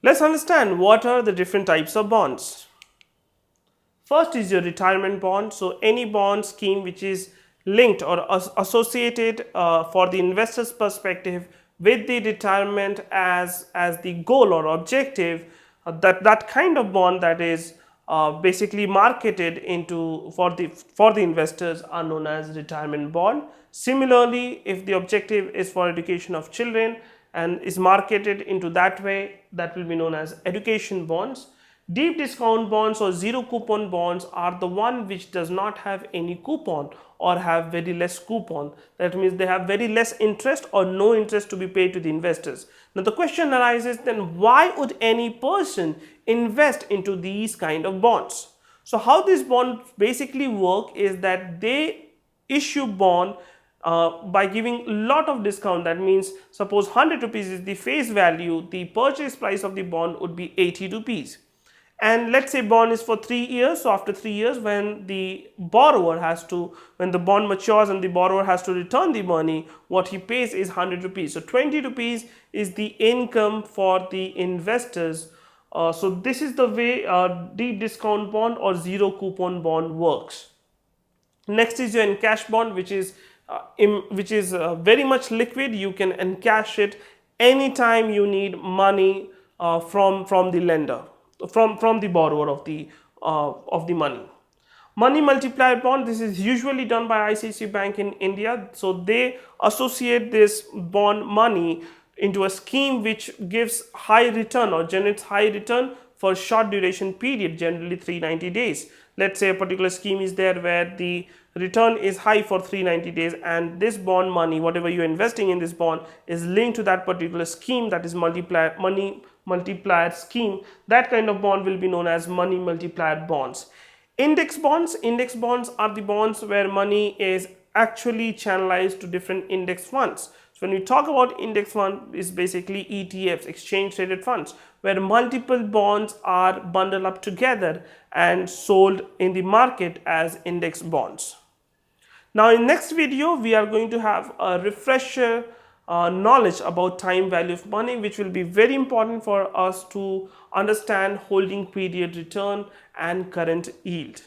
Let's understand what are the different types of bonds. First is your retirement bond. So any bond scheme which is linked or associated for the investor's perspective with the retirement as the goal or objective, that kind of bond that is basically marketed into for the investors are known as retirement bond. Similarly, if the objective is for education of children and is marketed into that way, that will be known as education bonds. Deep discount bonds or zero coupon bonds are the one which does not have any coupon or have very less coupon. That means they have very less interest or no interest to be paid to the investors. Now the question arises, then why would any person invest into these kind of bonds? So how these bonds basically work is that they issue bond by giving a lot of discount. That means suppose 100 rupees is the face value, the purchase price of the bond would be 80 rupees. And let's say bond is for 3 years. So after 3 years, when the bond matures and the borrower has to return the money, what he pays is 100 rupees. So 20 rupees is the income for the investors. So this is the way deep discount bond or zero coupon bond works. Next is your encash bond, which is very much liquid. You can encash it anytime you need money from the lender, from the borrower of the money. Money multiplier bond, this is usually done by ICICI Bank in India. So they associate this bond money into a scheme which gives high return or generates high return for short duration period, generally 390 days. Let's say a particular scheme is there where the return is high for 390 days, and this bond money, whatever you're investing in this bond, is linked to that particular scheme, that is money multiplier scheme. That kind of bond will be known as money multiplier bonds. Index bonds are the bonds where money is actually channelized to different index funds. So when we talk about index fund, is basically ETFs, exchange traded funds, where multiple bonds are bundled up together and sold in the market as index bonds. Now in next video, we are going to have a refresher knowledge about time value of money, which will be very important for us to understand holding period return and current yield.